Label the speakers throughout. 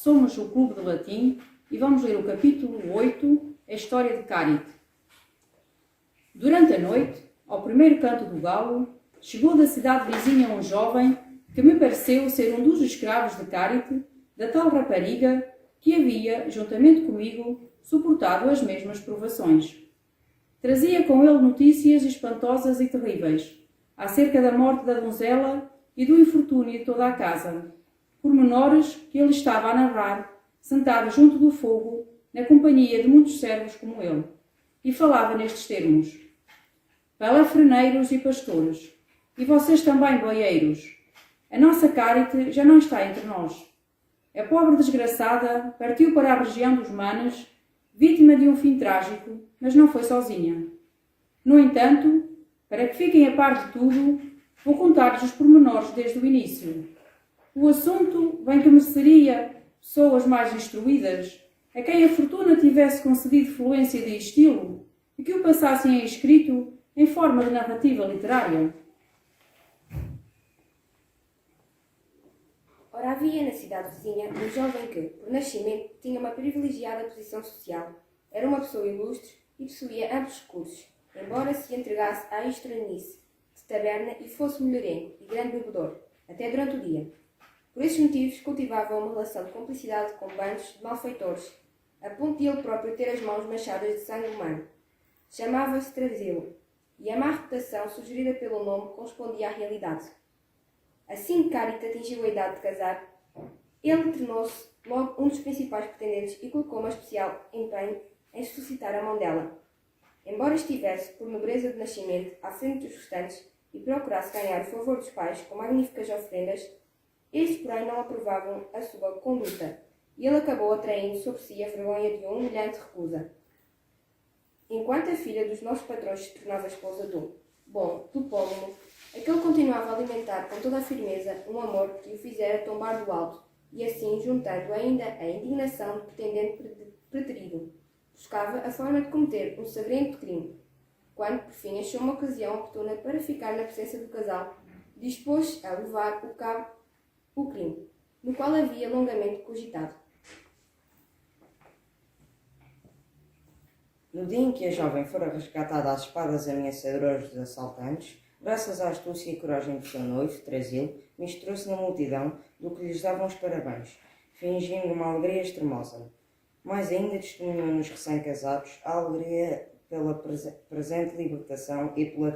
Speaker 1: Somos o Clube de Latim e vamos ler o capítulo 8, a história de Carite. Durante a noite, ao primeiro canto do galo, chegou da cidade vizinha um jovem que me pareceu ser um dos escravos de Carite, da tal rapariga que havia, juntamente comigo, suportado as mesmas provações. Trazia com ele notícias espantosas e terríveis, acerca da morte da donzela e do infortúnio de toda a casa, pormenores que ele estava a narrar, sentado junto do fogo, na companhia de muitos servos como ele, e falava nestes termos: palafreneiros e pastores, e vocês também, boieiros, a nossa Carite já não está entre nós. A pobre desgraçada partiu para a região dos Manes, vítima de um fim trágico, mas não foi sozinha. No entanto, para que fiquem a par de tudo, vou contar-lhes os pormenores desde o início. O assunto bem que mereceria pessoas mais instruídas, a quem a fortuna tivesse concedido fluência de estilo e que o passassem em escrito em forma de narrativa literária.
Speaker 2: Ora, havia na cidade vizinha um jovem que, por nascimento, tinha uma privilegiada posição social. Era uma pessoa ilustre e possuía amplos recursos, embora se entregasse à estranhice de taberna e fosse mulherengo e grande bebedor, até durante o dia. Por esses motivos, cultivava uma relação de cumplicidade com bandos de malfeitores, a ponto de ele próprio ter as mãos manchadas de sangue humano. Chamava-se Trazilo, e a má reputação sugerida pelo nome correspondia à realidade. Assim que Carite atingiu a idade de casar, ele tornou-se logo um dos principais pretendentes e colocou uma especial empenho em suscitar a mão dela. Embora estivesse, por nobreza de nascimento, à frente dos restantes e procurasse ganhar o favor dos pais com magníficas oferendas, estes, porém, não aprovavam a sua conduta, e ele acabou atraindo sobre si a vergonha de uma humilhante recusa. Enquanto a filha dos nossos patrões se tornava esposa do Pómulo, aquele continuava a alimentar com toda a firmeza um amor que o fizera tombar do alto, e assim, juntando ainda a indignação do pretendente preterido, buscava a forma de cometer um sagrento crime, quando, por fim, achou uma ocasião oportuna para ficar na presença do casal, dispôs-se a levar a cabo o crime, no qual havia longamente cogitado.
Speaker 3: No dia em que a jovem fora resgatada às espadas ameaçadoras dos assaltantes, graças à astúcia e coragem do seu noivo, Trazilo, misturou-se na multidão do que lhes davam os parabéns, fingindo uma alegria extremosa. Mais ainda testemunhou nos recém-casados a alegria pela presente libertação e pela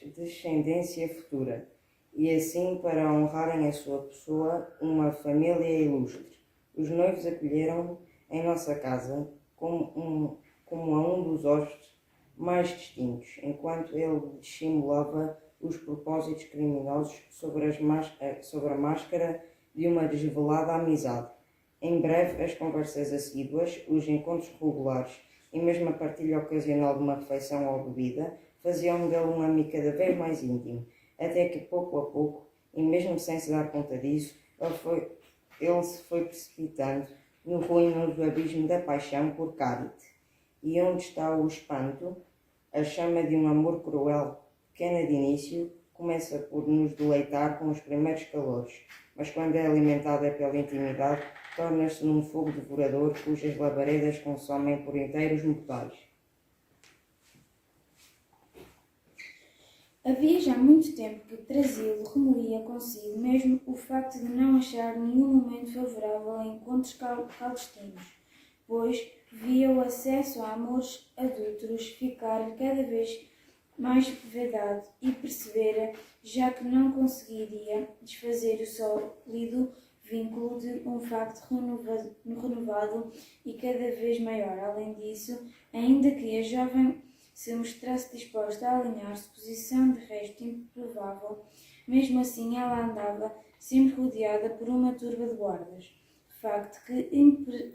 Speaker 3: descendência futura, e assim para honrarem a sua pessoa uma família ilustre. Os noivos acolheram em nossa casa como a um dos hóspedes mais distintos, enquanto ele dissimulava os propósitos criminosos sobre a máscara de uma desvelada amizade. Em breve, as conversas assíduas, os encontros regulares e mesmo a partilha ocasional de uma refeição ou bebida faziam dele um amigo cada vez mais íntimo, até que, pouco a pouco, e mesmo sem se dar conta disso, ele se foi precipitando no ruinoso abismo da paixão por Carite. E onde está o espanto? A chama de um amor cruel, pequena de início, começa por nos deleitar com os primeiros calores, mas quando é alimentada pela intimidade, torna-se num fogo devorador cujas labaredas consomem por inteiros mortais.
Speaker 4: Havia já muito tempo que Trazilo remoía consigo mesmo o facto de não achar nenhum momento favorável a encontros clandestinos, pois via o acesso a amores adúlteros ficar cada vez mais vedado e percebera já que não conseguiria desfazer o sólido vínculo de um facto renovado e cada vez maior. Além disso, ainda que a jovem se mostrasse disposta a alinhar-se, posição de resto improvável, mesmo assim ela andava sempre rodeada por uma turba de guardas, facto que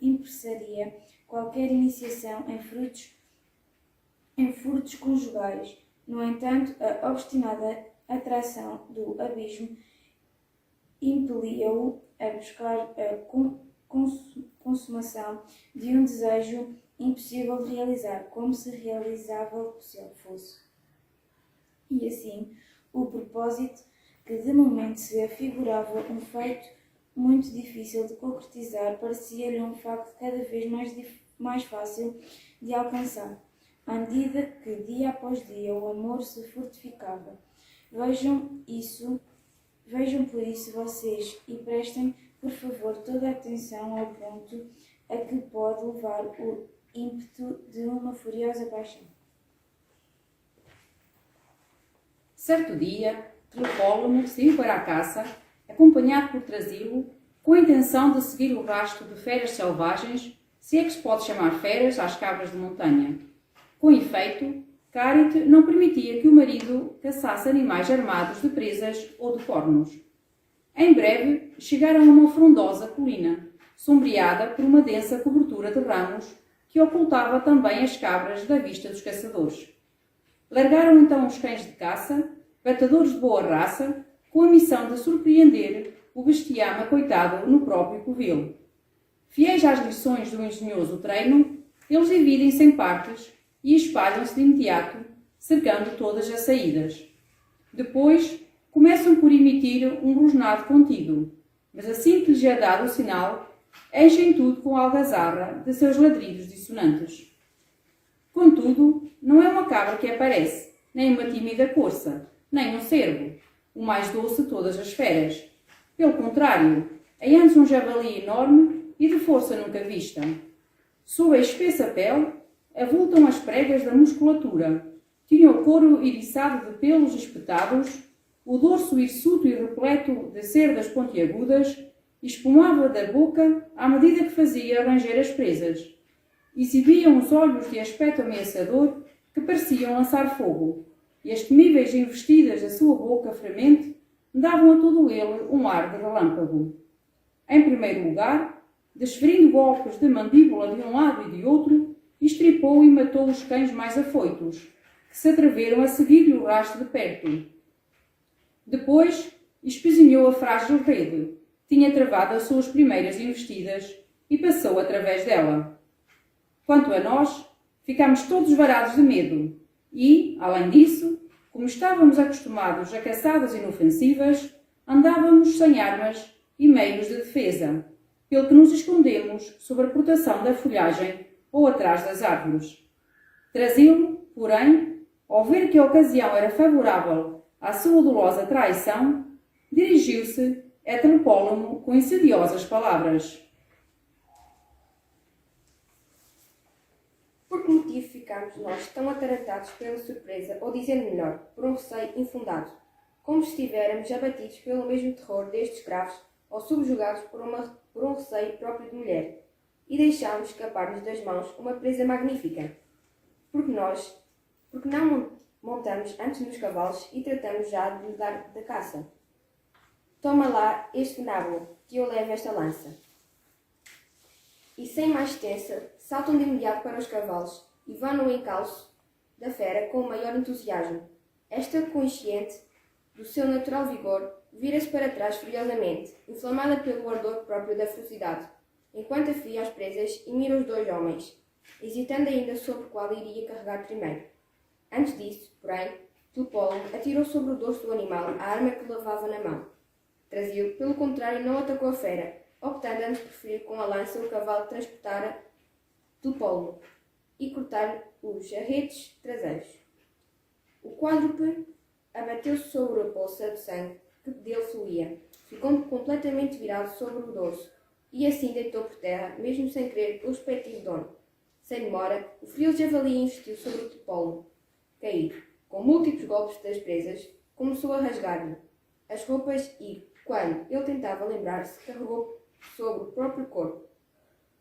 Speaker 4: impressaria qualquer iniciação em furtos conjugais. No entanto, a obstinada atração do abismo impelia-o a buscar a consumação de um desejo impossível de realizar, como se realizável se ele fosse. E assim, o propósito, que de momento se afigurava um feito muito difícil de concretizar, parecia-lhe um facto cada vez mais fácil de alcançar, à medida que, dia após dia, o amor se fortificava. Vejam por isso vocês e prestem, por favor, toda a atenção ao ponto a que pode levar o ímpeto de uma furiosa paixão.
Speaker 1: Certo dia, Telepólemo saiu para a caça, acompanhado por Trasilo, com a intenção de seguir o rastro de feras selvagens, se é que se pode chamar feras às cabras de montanha. Com efeito, Cárite não permitia que o marido caçasse animais armados de presas ou de cornos. Em breve, chegaram a uma frondosa colina, sombreada por uma densa cobertura de ramos que ocultava também as cabras da vista dos caçadores. Largaram então os cães de caça, batedores de boa raça, com a missão de surpreender o bestiame acoitado no próprio covil. Fiéis às lições do engenhoso treino, eles dividem-se em partes e espalham-se de imediato, cercando todas as saídas. Depois, começam por emitir um rosnado contido, mas assim que lhes é dado o sinal, enchem tudo com a algazarra de seus ladridos dissonantes. Contudo, não é uma cabra que aparece, nem uma tímida corça, nem um cervo, o mais doce de todas as feras. Pelo contrário, é antes um javali enorme e de força nunca vista. Sob a espessa pele, avultam as pregas da musculatura. Tinham o couro iriçado de pelos espetados, o dorso hirsuto e repleto de cerdas pontiagudas, espumava da boca à medida que fazia ranger as presas. Exibiam os olhos de aspecto ameaçador que pareciam lançar fogo, e as temíveis investidas da sua boca fremente davam a todo ele um ar de relâmpago. Em primeiro lugar, desferindo golpes de mandíbula de um lado e de outro, estripou e matou os cães mais afoitos, que se atreveram a seguir-lhe o rastro de perto. Depois, espezinhou a frágil rede, tinha travado as suas primeiras investidas e passou através dela. Quanto a nós, ficámos todos varados de medo e, além disso, como estávamos acostumados a caçadas inofensivas, andávamos sem armas e meios de defesa, pelo que nos escondemos sob a proteção da folhagem ou atrás das árvores. Trasilo, porém, ao ver que a ocasião era favorável à sua dolosa traição, dirigiu-se a Telepólemo com insidiosas palavras.
Speaker 2: Por que motivo ficámos nós tão atarantados pela surpresa, ou dizendo melhor, por um receio infundado, como se estivéssemos abatidos pelo mesmo terror destes escravos ou subjugados por um receio próprio de mulher, e deixámos escapar-nos das mãos uma presa magnífica? Porque não montamos antes nos cavalos e tratamos já de lhe dar da caça? Toma lá este venábulo, que eu levo esta lança. E sem mais tensa, saltam de imediato para os cavalos e vão no encalço da fera com o maior entusiasmo. Esta, consciente do seu natural vigor, vira-se para trás furiosamente, inflamada pelo ardor próprio da ferocidade, enquanto afia as presas e mira os dois homens, hesitando ainda sobre qual iria carregar primeiro. Antes disso, porém, Telepólemo atirou sobre o dorso do animal a arma que levava na mão. Trasilo, pelo contrário, não atacou a fera, optando antes por ferir com a lança o cavalo que transportara Telepólemo e cortar os arretes traseiros. O quádrupede abateu-se sobre a poça de sangue que dele fluía, ficou completamente virado sobre o dorso e assim deitou por terra, mesmo sem querer, o respectivo dono. Sem demora, o furioso javali investiu sobre o Telepólemo. Caído, com múltiplos golpes das presas, começou a rasgar-lhe as roupas e, quando ele tentava lembrar-se, carregou sobre o próprio corpo.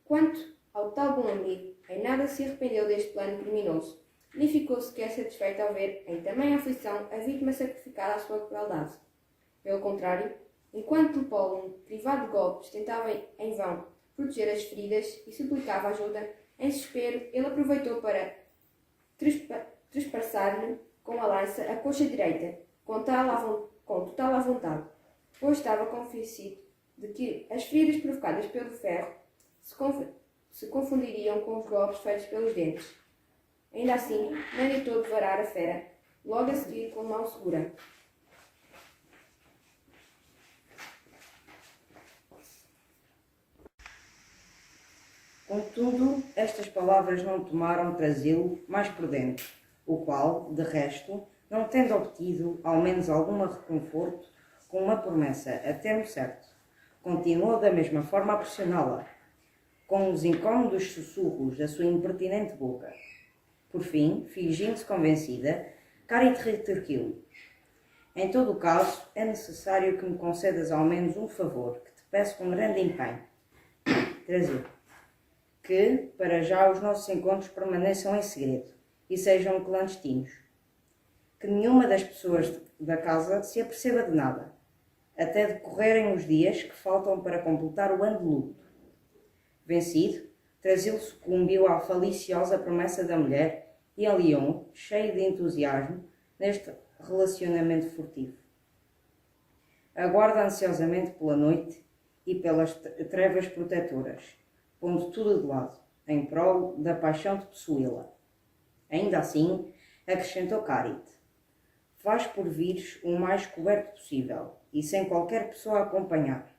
Speaker 2: Quanto ao tal bom amigo, em nada se arrependeu deste plano criminoso, nem ficou sequer satisfeito ao ver, em tamanha aflição, a vítima sacrificada à sua crueldade. Pelo contrário, enquanto Telepólemo, privado de golpes, tentava em vão proteger as feridas e suplicava ajuda, em desespero, ele aproveitou para trespassar-lhe com a lança a coxa direita, com total à vontade, pois estava convencido de que as feridas provocadas pelo ferro se confundiriam com os golpes feitos pelos dentes. Ainda assim, não deitou de varar a fera, logo a seguir com mão segura.
Speaker 3: Contudo, estas palavras não tomaram Trasilo mais por dentro, o qual, de resto, não tendo obtido ao menos algum reconforto com uma promessa a termo certo, continuou da mesma forma a pressioná-la, com os incômodos sussurros da sua impertinente boca. Por fim, fingindo-se convencida, Carit retorquiu: em todo o caso, é necessário que me concedas ao menos um favor, que te peço com grande empenho. Trasilo: que, para já, os nossos encontros permaneçam em segredo e sejam clandestinos. Que nenhuma das pessoas da casa se aperceba de nada, até decorrerem os dias que faltam para completar o ano de luto. Vencido, Trasilo sucumbiu à faliciosa promessa da mulher e aliou, cheio de entusiasmo, neste relacionamento furtivo. Aguarda ansiosamente pela noite e pelas trevas protetoras, pondo tudo de lado, em prol da paixão de possuí-la. Ainda assim, acrescentou Carit: faz por vires o mais coberto possível e sem qualquer pessoa a acompanhar.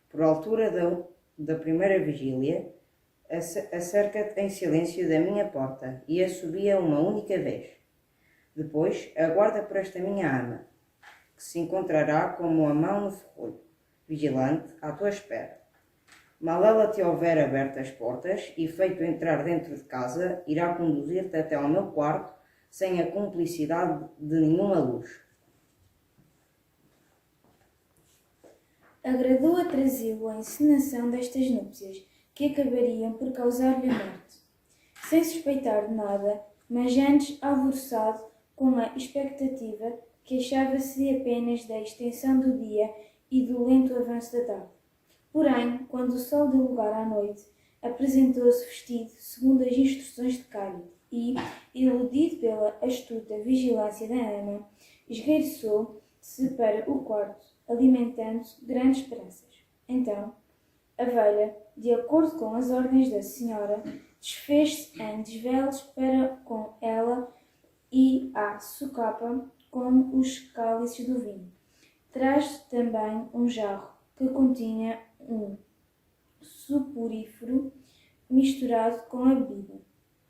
Speaker 3: Por altura da primeira vigília, acerca-te em silêncio da minha porta e assobia uma única vez. Depois, aguarda por esta minha ama, que se encontrará como a mão no ferrolho, vigilante, à tua espera. Mal ela te houver aberto as portas e feito entrar dentro de casa, irá conduzir-te até ao meu quarto, sem a cumplicidade de nenhuma luz.
Speaker 4: Agradou a Trasilo a encenação destas núpcias, que acabariam por causar-lhe a morte. Sem suspeitar de nada, mas antes alvoroçado com a expectativa, queixava-se apenas da extensão do dia e do lento avanço da tarde. Porém, quando o sol deu lugar à noite, apresentou-se vestido segundo as instruções de Carit e, iludido pela astuta vigilância da ama, esgueiçou-se para o quarto, alimentando grandes esperanças. Então, a velha, de acordo com as ordens da senhora, desfez-se em desvelos para com ela e a socapa com os cálices do vinho. Traz também um jarro que continha um suporífero misturado com a bebida.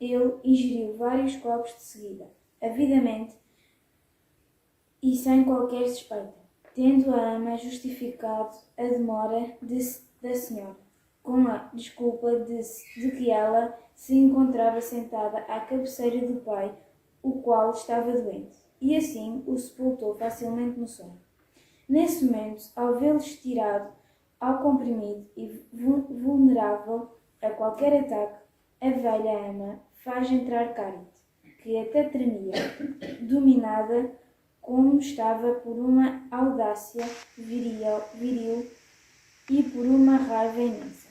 Speaker 4: Ele ingeriu vários copos de seguida, avidamente e sem qualquer suspeita, tendo a ama justificado a demora da senhora, com a desculpa de que ela se encontrava sentada à cabeceira do pai, o qual estava doente, e assim o sepultou facilmente no sono. Nesse momento, ao vê-lo estirado ao comprimido e vulnerável a qualquer ataque, a velha ama faz entrar Carit, que até tremia, dominada como estava por uma audácia viril e por uma raiva imensa.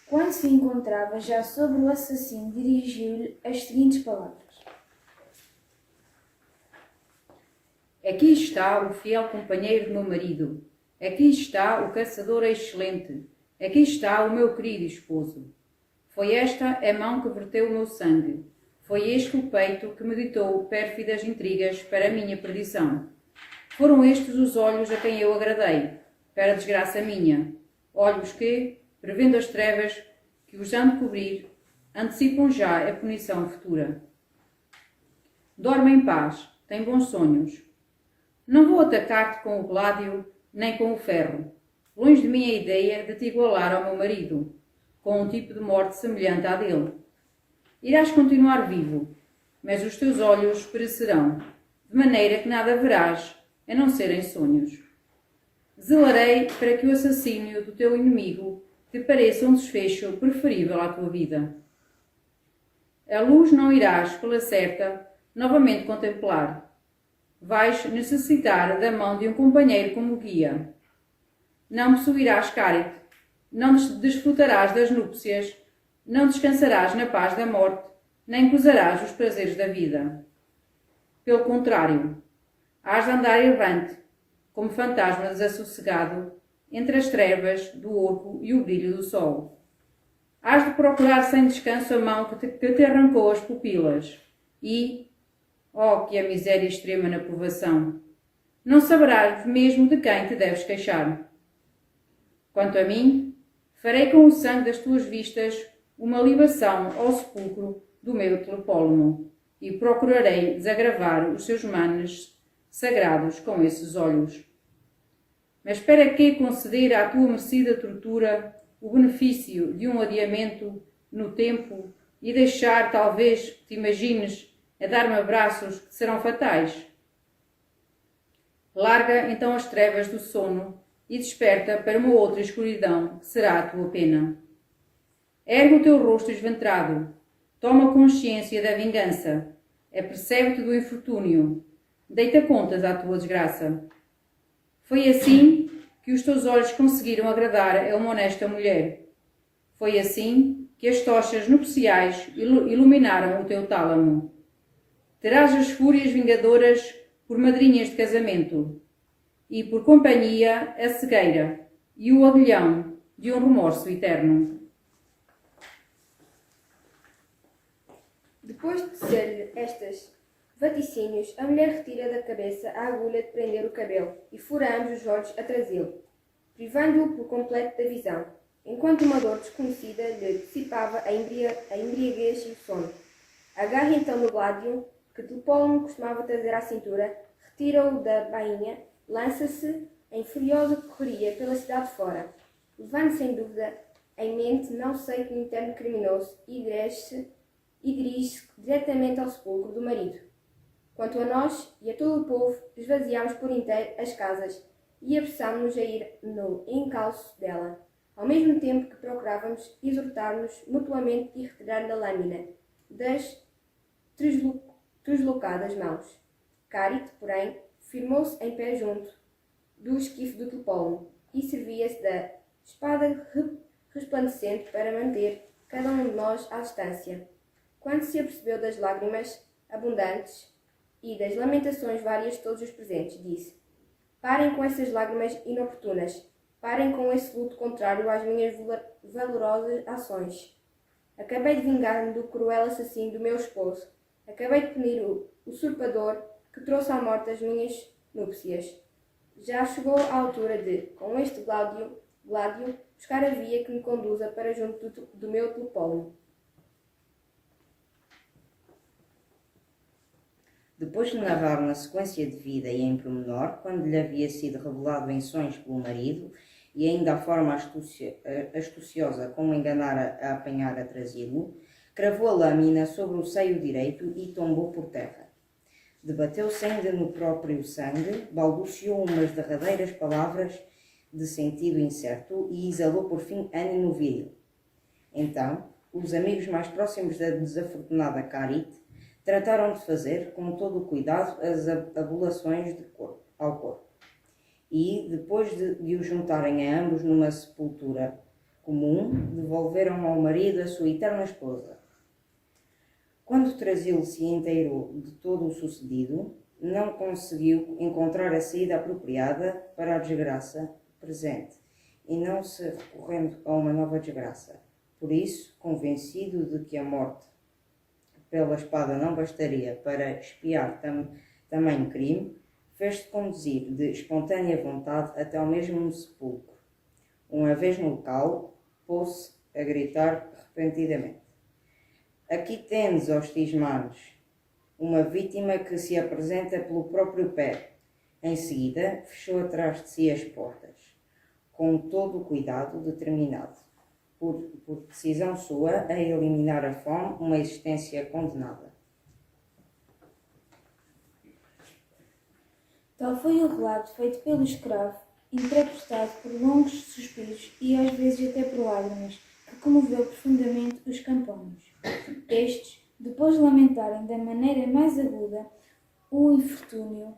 Speaker 4: Quando se encontrava já sobre o assassino, dirigiu-lhe as seguintes palavras:
Speaker 1: Aqui está o fiel companheiro do meu marido. Aqui está o caçador excelente. Aqui está o meu querido esposo. Foi esta a mão que verteu o meu sangue. Foi este o peito que meditou pérfidas intrigas para a minha perdição. Foram estes os olhos a quem eu agradei, para a desgraça minha. Olhos que, prevendo as trevas que os hão de cobrir, antecipam já a punição futura. Dorme em paz, tem bons sonhos. Não vou atacar-te com o gládio nem com o ferro. Longe de mim a ideia de te igualar ao meu marido, com um tipo de morte semelhante à dele. Irás continuar vivo, mas os teus olhos perecerão, de maneira que nada verás, a não ser em sonhos. Zelarei para que o assassínio do teu inimigo te pareça um desfecho preferível à tua vida. A luz não irás, pela certa, novamente contemplar. Vais necessitar da mão de um companheiro como guia. Não possuirás Carit, não desfrutarás das núpcias, não descansarás na paz da morte, nem gozarás os prazeres da vida. Pelo contrário, hás de andar errante, como fantasma desassossegado, entre as trevas do orco e o brilho do sol. Hás de procurar sem descanso a mão que te arrancou as pupilas e, oh, que a miséria extrema na provação! Não saberás mesmo de quem te deves queixar. Quanto a mim, farei com o sangue das tuas vistas uma libação ao sepulcro do meu Teopólemo, e procurarei desagravar os seus manes sagrados com esses olhos. Mas para que conceder à tua merecida tortura o benefício de um adiamento no tempo e deixar, talvez, que te imagines a dar-me abraços que serão fatais? Larga então as trevas do sono e desperta para uma outra escuridão que será a tua pena. Ergue o teu rosto esventrado, toma consciência da vingança, apercebe-te do infortúnio, deita contas à tua desgraça. Foi assim que os teus olhos conseguiram agradar a uma honesta mulher. Foi assim que as tochas nupciais iluminaram o teu tálamo. Terás as fúrias vingadoras por madrinhas de casamento, e por companhia a cegueira e o aguilhão de um remorso eterno.
Speaker 2: Depois de dizer-lhe estas vaticínios, a mulher retira da cabeça a agulha de prender o cabelo e fura ambos os olhos a trazê-lo, privando-o por completo da visão, enquanto uma dor desconhecida lhe dissipava a embriaguez e o sono. Agarra então no gládio que Teopólemo costumava trazer à cintura, retira-o da bainha, lança-se em furiosa correria pela cidade fora, levando sem dúvida em mente não sei que interno criminoso e dirige-se diretamente ao sepulcro do marido. Quanto a nós e a todo o povo, esvaziámos por inteiro as casas e apressámos-nos a ir no encalço dela, ao mesmo tempo que procurávamos exortar-nos mutuamente e retirar da lâmina das treslocadas mãos. Carite, porém, firmou-se em pé junto do esquife do Teopólemo e servia-se da espada resplandecente para manter cada um de nós à distância. Quando se apercebeu das lágrimas abundantes e das lamentações várias de todos os presentes, disse: Parem com essas lágrimas inoportunas, parem com esse luto contrário às minhas valorosas ações. Acabei de vingar-me do cruel assassino do meu esposo, acabei de punir o usurpador que trouxe à morte as minhas núpcias. Já chegou a altura de, com este gládio, buscar a via que me conduza para junto do meu Teopólemo.
Speaker 3: Depois de narrar na sequência de vida e em pormenor, quando lhe havia sido revelado em sonhos pelo marido, e ainda a forma astuciosa como enganara a apanhar a trazê-lo, cravou a lâmina sobre o seio direito e tombou por terra. Debateu-se ainda no próprio sangue, balbuciou umas derradeiras palavras de sentido incerto e exalou por fim ânimo viril. Então, os amigos mais próximos da desafortunada Carite trataram de fazer, com todo o cuidado, as abluções ao corpo. E, depois de o juntarem a ambos numa sepultura comum, devolveram ao marido a sua eterna esposa. Quando Trasilo se inteirou de todo o sucedido, não conseguiu encontrar a saída apropriada para a desgraça presente, e não se recorrendo a uma nova desgraça. Por isso, convencido de que a morte pela espada não bastaria para expiar tamanho crime, fez-se conduzir de espontânea vontade até ao mesmo sepulcro. Uma vez no local, pôs-se a gritar repentinamente: Aqui tendes, hostis manos, uma vítima que se apresenta pelo próprio pé. Em seguida, fechou atrás de si as portas, com todo o cuidado determinado, por decisão sua, a eliminar a fome, uma existência condenada.
Speaker 4: Tal foi o relato feito pelo escravo, interpretado por longos suspiros e às vezes até por lágrimas, que comoveu profundamente os camponeses. Estes, depois de lamentarem da maneira mais aguda o infortúnio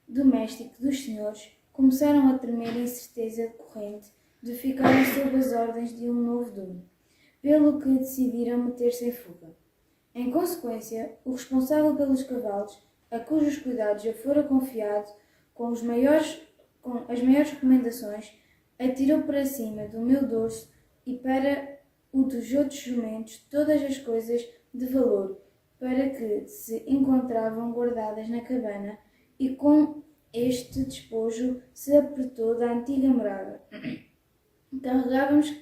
Speaker 4: doméstico dos senhores, começaram a tremer em certeza corrente de ficarem sob as ordens de um novo dono, pelo que decidiram meter-se em fuga. Em consequência, o responsável pelos cavalos, a cujos cuidados já fora confiado com as maiores recomendações, atirou para cima do meu dorso e para o dos outros jumentos todas as coisas de valor para que se encontravam guardadas na cabana, e com este despojo se apertou da antiga morada. Carregávamos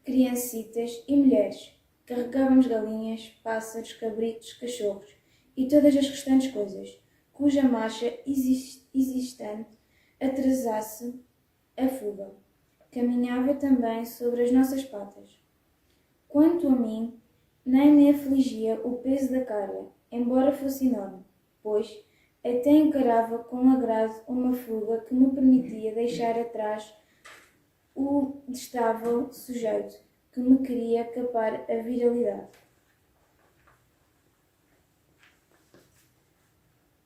Speaker 4: criancitas e mulheres, carregávamos galinhas, pássaros, cabritos, cachorros e todas as restantes coisas, cuja marcha existente atrasasse a fuga. Caminhava também sobre as nossas patas. Quanto a mim, nem me afligia o peso da carga, embora fosse enorme, pois até encarava com agrado uma fuga que me permitia deixar atrás o destável sujeito que me queria capar a viralidade.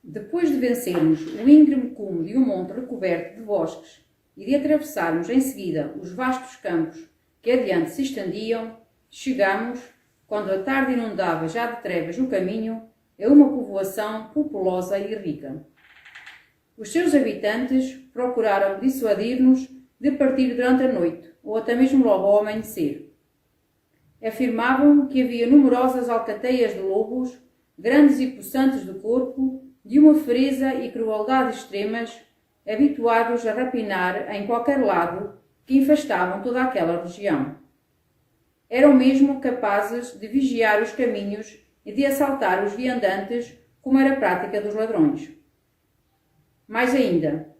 Speaker 1: Depois de vencermos o íngreme cume de um monte recoberto de bosques e de atravessarmos em seguida os vastos campos que adiante se estendiam, chegamos, quando a tarde inundava já de trevas o caminho, a uma povoação populosa e rica. Os seus habitantes procuraram dissuadir-nos de partir durante a noite, ou até mesmo logo ao amanhecer. Afirmavam que havia numerosas alcateias de lobos, grandes e possantes de corpo, de uma frieza e crueldade extremas, habituados a rapinar em qualquer lado, que infestavam toda aquela região. Eram mesmo capazes de vigiar os caminhos e de assaltar os viandantes, como era prática dos ladrões. Mais ainda,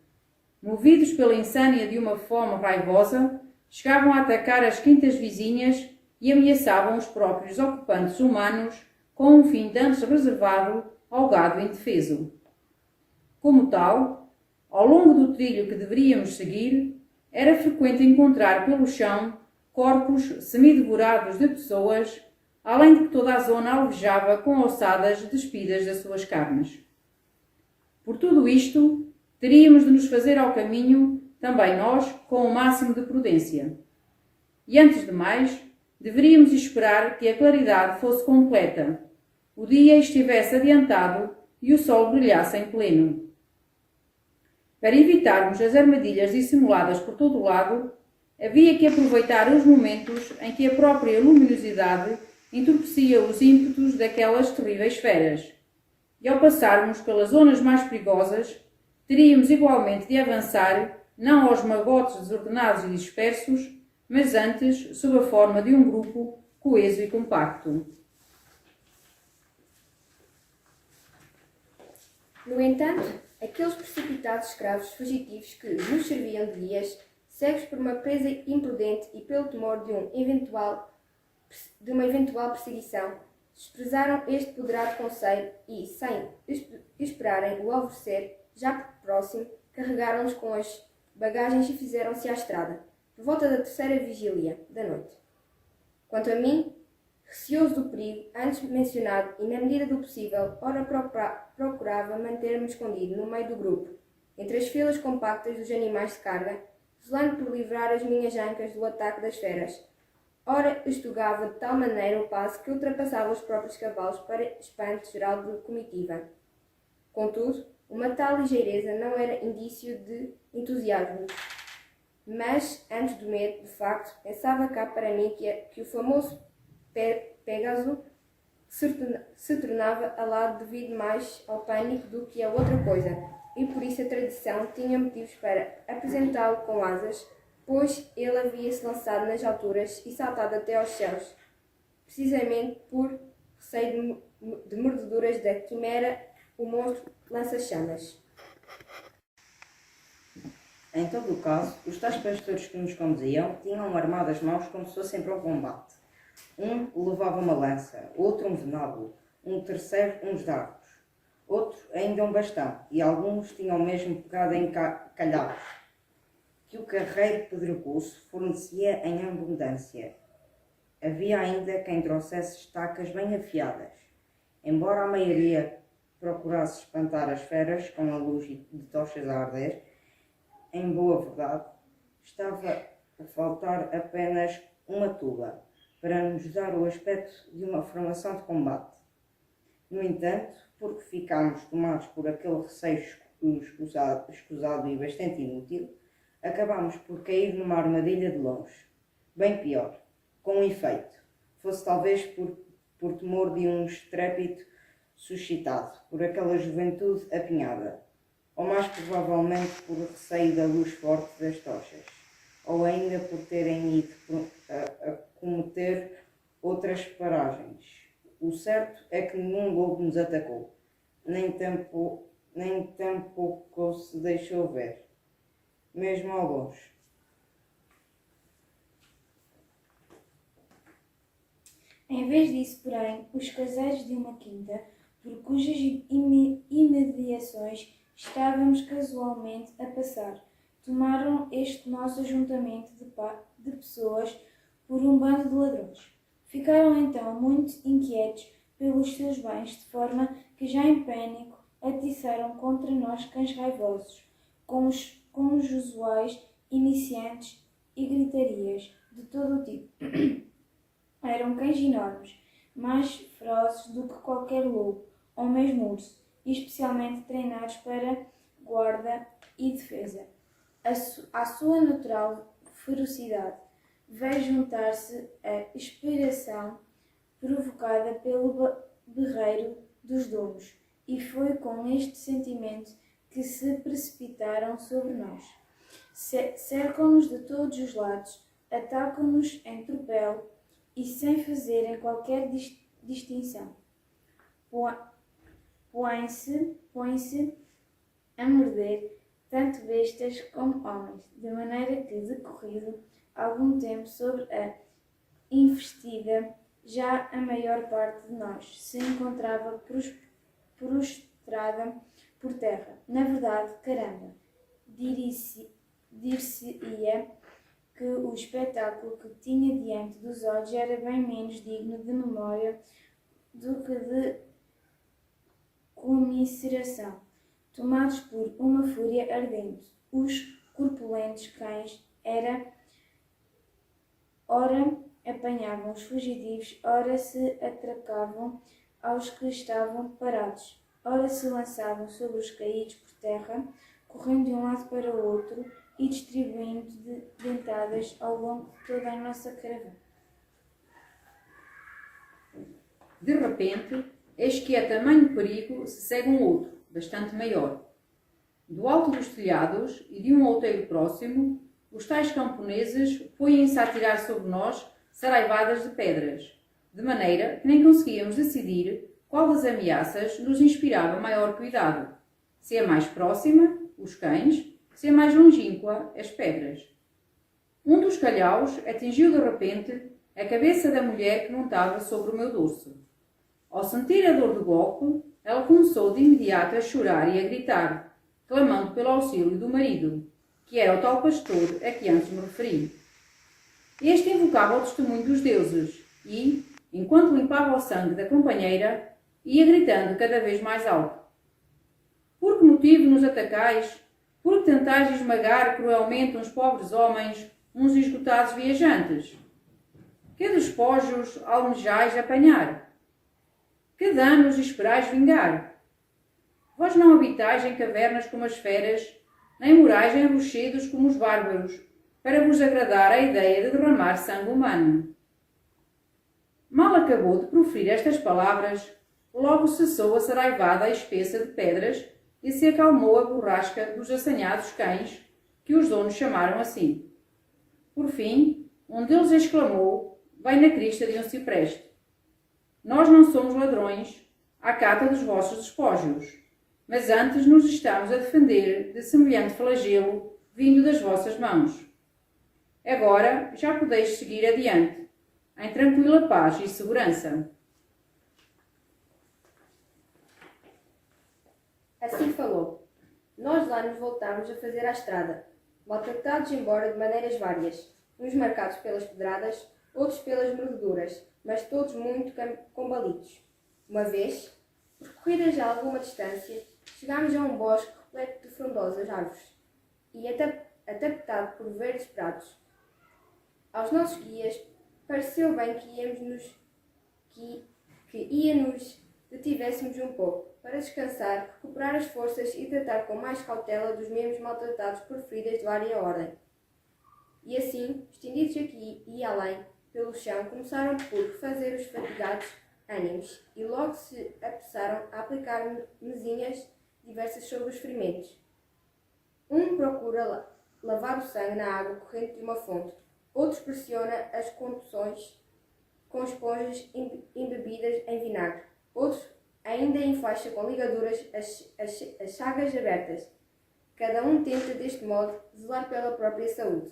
Speaker 1: movidos pela insânia de uma fome raivosa, chegavam a atacar as quintas vizinhas e ameaçavam os próprios ocupantes humanos com um fim de antes reservado ao gado indefeso. Como tal, ao longo do trilho que deveríamos seguir, era frequente encontrar pelo chão corpos semidevorados de pessoas, além de que toda a zona alvejava com ossadas despidas das suas carnes. Por tudo isto, teríamos de nos fazer ao caminho, também nós, com o máximo de prudência. E antes de mais, deveríamos esperar que a claridade fosse completa, o dia estivesse adiantado e o sol brilhasse em pleno. Para evitarmos as armadilhas dissimuladas por todo o lado, havia que aproveitar os momentos em que a própria luminosidade entorpecia os ímpetos daquelas terríveis feras. E ao passarmos pelas zonas mais perigosas, teríamos igualmente de avançar, não aos magotes desordenados e dispersos, mas antes sob a forma de um grupo coeso e compacto.
Speaker 2: No entanto, aqueles precipitados escravos fugitivos que nos serviam de guias, cegos por uma presa imprudente e pelo temor de uma eventual perseguição, desprezaram este poderado conselho e, sem esperarem o alvorecer já próximo, carregaram-nos com as bagagens e fizeram-se à estrada, por volta da terceira vigília da noite. Quanto a mim, receoso do perigo antes mencionado e, na medida do possível, ora procurava manter-me escondido no meio do grupo, entre as filas compactas dos animais de carga, zelando por livrar as minhas ancas do ataque das feras. Ora estugava de tal maneira o passo que ultrapassava os próprios cavalos para espanto geral de comitiva. Contudo, uma tal ligeireza não era indício de entusiasmo, mas, antes do medo, de facto, pensava cá para mim que o famoso Pégaso se tornava alado devido mais ao pânico do que a outra coisa, e por isso a tradição tinha motivos para apresentá-lo com asas, pois ele havia-se lançado nas alturas e saltado até aos céus, precisamente por receio de mordeduras da quimera, o monstro lança-chamas.
Speaker 3: Em todo o caso, os tais pastores que nos conduziam tinham armado as mãos como se fossem para o combate. Um levava uma lança, outro um venábulo, um terceiro uns dardos, outro ainda um bastão, e alguns tinham mesmo pegado em calhaus, que o carreiro pedregoso fornecia em abundância. Havia ainda quem trouxesse estacas bem afiadas. Embora a maioria procurasse espantar as feras com a luz de tochas a arder, em boa verdade, estava a faltar apenas uma tuba para nos dar o aspecto de uma formação de combate. No entanto, porque ficámos tomados por aquele receio escusado e bastante inútil, acabámos por cair numa armadilha de longe. Bem pior, com um efeito, fosse talvez por temor de um estrépito suscitado por aquela juventude apinhada, ou mais provavelmente por receio da luz forte das tochas, ou ainda por terem ido a cometer outras paragens. O certo é que nenhum lobo nos atacou, nem tampouco se deixou ver, mesmo ao longe.
Speaker 4: Em vez disso, porém, os caseiros de uma quinta, por cujas imediações estávamos casualmente a passar, tomaram este nosso ajuntamento de pessoas por um bando de ladrões. Ficaram então muito inquietos pelos seus bens, de forma que já em pânico atiçaram contra nós cães raivosos, com os usuais iniciantes e gritarias de todo o tipo. Eram cães enormes, mais ferozes do que qualquer lobo ou mesmo urso, e especialmente treinados para guarda e defesa. À sua natural ferocidade veio juntar-se a expiração provocada pelo berreiro dos donos, e foi com este sentimento que se precipitaram sobre nós. Cercam-nos de todos os lados, atacam-nos em tropel e sem fazerem qualquer distinção. Põem-se a morder tanto bestas como homens, de maneira que, decorrido algum tempo sobre a investida, já a maior parte de nós se encontrava prostrada por terra. Na verdade, caramba, dir-se-ia que o espetáculo que tinha diante dos olhos era bem menos digno de memória do que de comiseração. Tomados por uma fúria ardente, os corpulentos cães ora apanhavam os fugitivos, ora se atracavam aos que estavam parados, ora se lançavam sobre os caídos por terra, correndo de um lado para o outro e distribuindo dentadas ao longo de toda a nossa caravana.
Speaker 1: De repente, eis que a tamanho perigo se segue um outro, bastante maior. Do alto dos telhados e de um outeiro próximo, os tais camponeses põem-se a atirar sobre nós saraivadas de pedras, de maneira que nem conseguíamos decidir qual das ameaças nos inspirava maior cuidado, se a mais próxima, os cães, se a mais longínqua, as pedras. Um dos calhaus atingiu de repente a cabeça da mulher que montava sobre o meu dorso. Ao sentir a dor do golpe, ela começou de imediato a chorar e a gritar, clamando pelo auxílio do marido, que era o tal pastor a que antes me referi. Este invocava o testemunho dos deuses e, enquanto limpava o sangue da companheira, ia gritando cada vez mais alto. Por que motivo nos atacais? Por que tentais esmagar cruelmente uns pobres homens, uns esgotados viajantes? Que despojos almejais apanhar? Que danos esperais vingar? Vós não habitais em cavernas como as feras, nem morais em rochedos como os bárbaros, para vos agradar a ideia de derramar sangue humano. Mal acabou de proferir estas palavras, logo cessou a saraivada espessa de pedras e se acalmou a borrasca dos assanhados cães, que os donos chamaram assim. Por fim, um deles exclamou, bem na crista de um cipreste: Nós não somos ladrões, à cata dos vossos despojos, mas antes nos estamos a defender de semelhante flagelo vindo das vossas mãos. Agora já podeis seguir adiante, em tranquila paz e segurança.
Speaker 2: Assim falou. Nós lá nos voltámos a fazer a estrada, maltratados embora de maneiras várias, uns marcados pelas pedradas, outros pelas mordeduras, mas todos muito combalidos. Uma vez, percorrida já alguma distância, chegámos a um bosque repleto de frondosas árvores e atapetado por verdes prados. Aos nossos guias pareceu bem que ia-nos detivéssemos um pouco, para descansar, recuperar as forças e tratar com mais cautela dos membros maltratados por feridas de vária ordem. E assim, estendidos aqui e além, pelo chão, começaram por refazer os fatigados ânimos e logo se apressaram a aplicar mesinhas diversas sobre os ferimentos. Um procura lavar o sangue na água corrente de uma fonte, outro pressiona as contusões com esponjas embebidas em vinagre. Outros ainda em faixa com ligaduras as chagas abertas. Cada um tenta, deste modo, zelar pela própria saúde.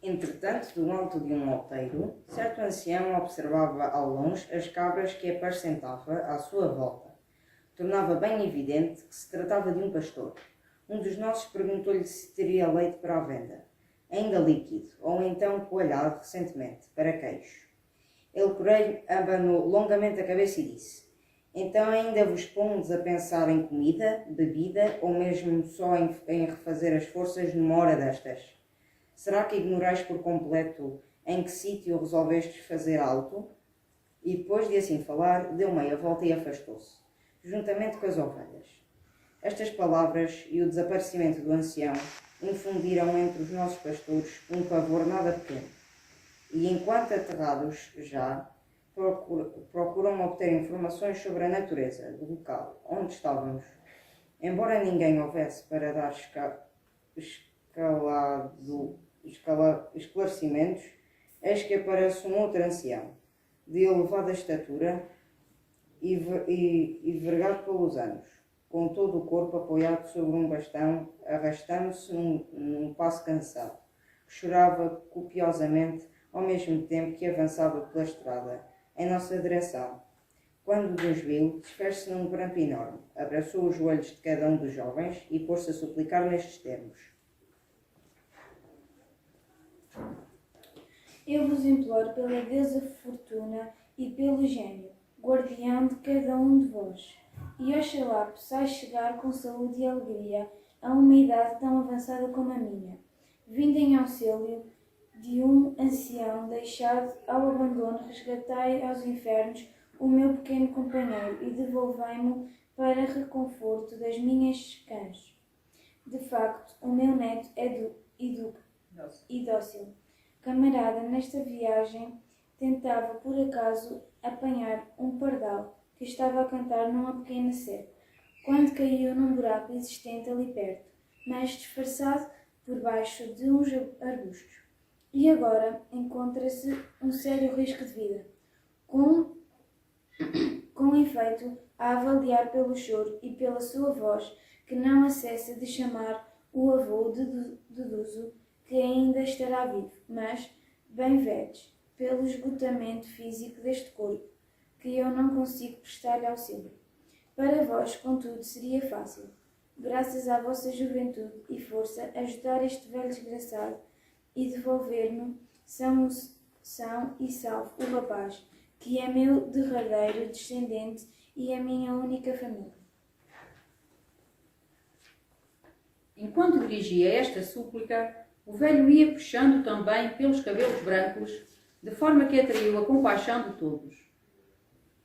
Speaker 3: Entretanto, do alto de um outeiro, certo ancião observava ao longe as cabras que apacentava à sua volta. Tornava bem evidente que se tratava de um pastor. Um dos nossos perguntou-lhe se teria leite para a venda, ainda líquido, ou então coalhado recentemente, para queijo. Ele, porém, abanou longamente a cabeça e disse: então ainda vos pondes a pensar em comida, bebida, ou mesmo só em refazer as forças numa hora destas? Será que ignorais por completo em que sítio resolvestes fazer alto? E depois de assim falar, deu meia volta e afastou-se, juntamente com as ovelhas. Estas palavras e o desaparecimento do ancião infundiram entre os nossos pastores um pavor nada pequeno. E enquanto aterrados já, procuram obter informações sobre a natureza do local onde estávamos. Embora ninguém houvesse para dar esclarecimentos, eis que aparece um outro ancião, de elevada estatura e vergado pelos anos, com todo o corpo apoiado sobre um bastão, arrastando-se num passo cansado, que chorava copiosamente ao mesmo tempo que avançava pela estrada, em nossa direção. Quando nos viu, desfez-se num pranto enorme, abraçou os joelhos de cada um dos jovens e pôs-se a suplicar nestes termos:
Speaker 4: Eu vos imploro pela deusa Fortuna e pelo gênio, guardião de cada um de vós, e oxalá possais chegar com saúde e alegria a uma idade tão avançada como a minha, vindo em auxílio de um ancião deixado ao abandono, resgatai aos infernos o meu pequeno companheiro e devolvei-mo para reconforto das minhas cães. De facto, o meu neto é e dócil. Camarada, nesta viagem tentava por acaso apanhar um pardal que estava a cantar numa pequena serra, quando caiu num buraco existente ali perto, mas disfarçado por baixo de uns arbustos. E agora encontra-se um sério risco de vida. Com efeito, a avaliar pelo choro e pela sua voz, que não a cessa de chamar o avô, deduzo que ainda estará vivo, mas bem velhos, pelo esgotamento físico deste corpo, que eu não consigo prestar-lhe auxílio. Para vós, contudo, seria fácil, graças à vossa juventude e força, ajudar este velho desgraçado e devolver-me são e salvo o rapaz, que é meu derradeiro descendente e a minha única família.
Speaker 1: Enquanto dirigia esta súplica, o velho ia puxando também pelos cabelos brancos, de forma que atraiu a compaixão de todos.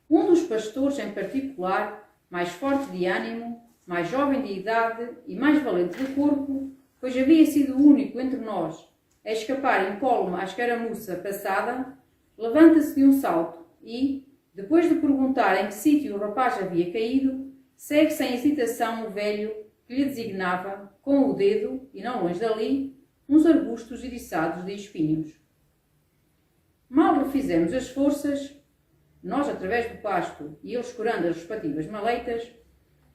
Speaker 1: Um dos pastores em particular, mais forte de ânimo, mais jovem de idade e mais valente de corpo, pois havia sido o único entre nós a escapar incólume à escaramuça passada, levanta-se de um salto e, depois de perguntar em que sítio o rapaz havia caído, segue sem hesitação o velho que lhe designava, com o dedo, e não longe dali, uns arbustos eriçados de espinhos. Mal refizemos as forças, nós através do pasto e eles curando as respectivas maleitas,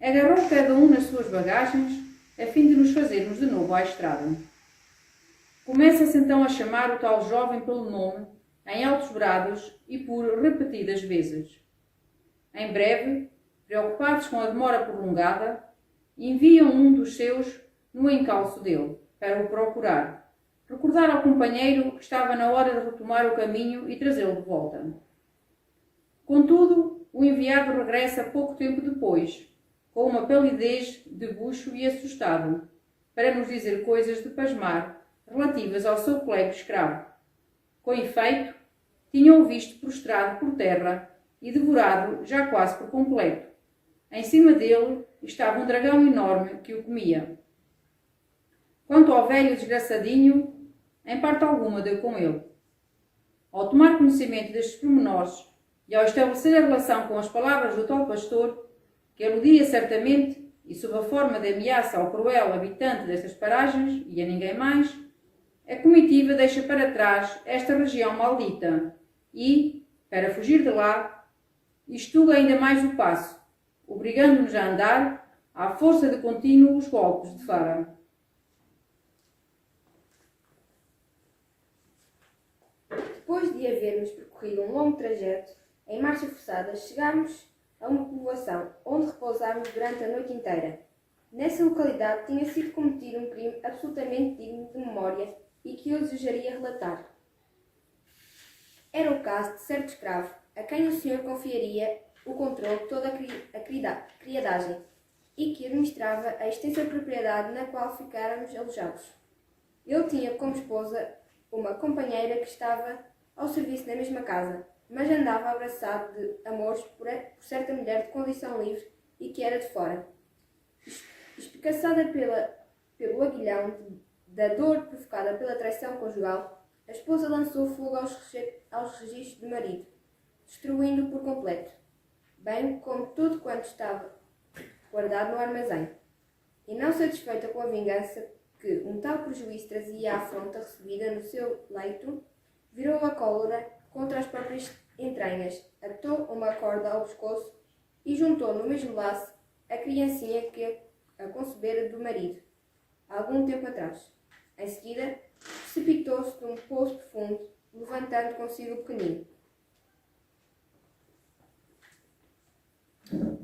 Speaker 1: agarrou cada um nas suas bagagens, a fim de nos fazermos de novo à estrada. Começa-se então a chamar o tal jovem pelo nome, em altos brados e por repetidas vezes. Em breve, preocupados com a demora prolongada, enviam um dos seus no encalço dele, para o procurar, recordar ao companheiro que estava na hora de retomar o caminho e trazê-lo de volta. Contudo, o enviado regressa pouco tempo depois, com uma palidez de bucho e assustado, para nos dizer coisas de pasmar relativas ao seu colega escravo. Com efeito, tinham-o visto prostrado por terra e devorado já quase por completo. Em cima dele estava um dragão enorme que o comia. Quanto ao velho desgraçadinho, em parte alguma deu com ele. Ao tomar conhecimento destes pormenores e ao estabelecer a relação com as palavras do tal pastor, que aludia certamente e sob a forma de ameaça ao cruel habitante destas paragens e a ninguém mais, a comitiva deixa para trás esta região maldita e, para fugir de lá, estuga ainda mais o passo, obrigando-nos a andar à força de contínuos golpes de fora.
Speaker 2: Depois de havermos percorrido um longo trajeto, em marcha forçada, chegámos a uma povoação onde repousámos durante a noite inteira. Nessa localidade tinha sido cometido um crime absolutamente digno de memória e que eu desejaria relatar. Era o caso de certo escravo, a quem o senhor confiaria o controle de toda a criadagem e que administrava a extensa propriedade na qual ficáramos alojados. Ele tinha como esposa uma companheira que estava ao serviço na mesma casa, mas andava abraçado de amores por certa mulher de condição livre e que era de fora. Espicaçada pelo aguilhão da dor provocada pela traição conjugal, a esposa lançou fogo aos registros do marido, destruindo-o por completo, bem como tudo quanto estava guardado no armazém. E não satisfeita com a vingança que um tal prejuízo trazia à afronta recebida no seu leito, virou a cólera contra as próprias entranhas, atou uma corda ao pescoço e juntou no mesmo laço a criancinha que a concebera do marido, há algum tempo atrás. Em seguida, precipitou-se de um poço profundo, levantando consigo o pequenino.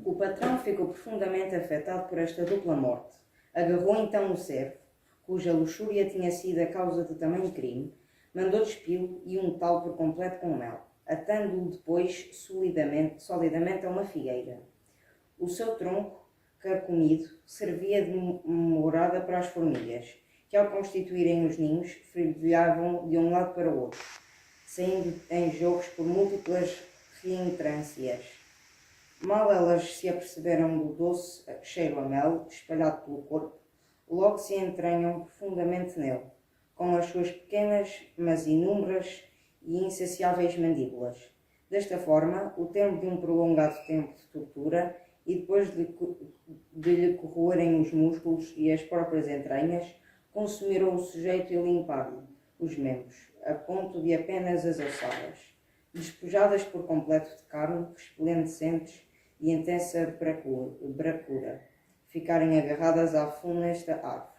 Speaker 3: O patrão ficou profundamente afetado por esta dupla morte. Agarrou então o servo, cuja luxúria tinha sido a causa de tamanho crime, mandou despiu-lo e untá-lo por completo com mel, atando-o depois solidamente a uma figueira. O seu tronco, carcomido, servia de morada para as formigas, que ao constituírem os ninhos, fervilhavam de um lado para o outro, saindo em jogos por múltiplas reentrâncias. Mal elas se aperceberam do doce cheiro a mel espalhado pelo corpo, logo se entranham profundamente nele, com as suas pequenas, mas inúmeras e insaciáveis mandíbulas. Desta forma, o termo de um prolongado tempo de tortura e depois de lhe corroerem os músculos e as próprias entranhas, consumiram o sujeito e limparam os membros, a ponto de apenas as ossadas, despojadas por completo de carne, resplendecentes de intensa bracura, ficarem agarradas à funesta árvore.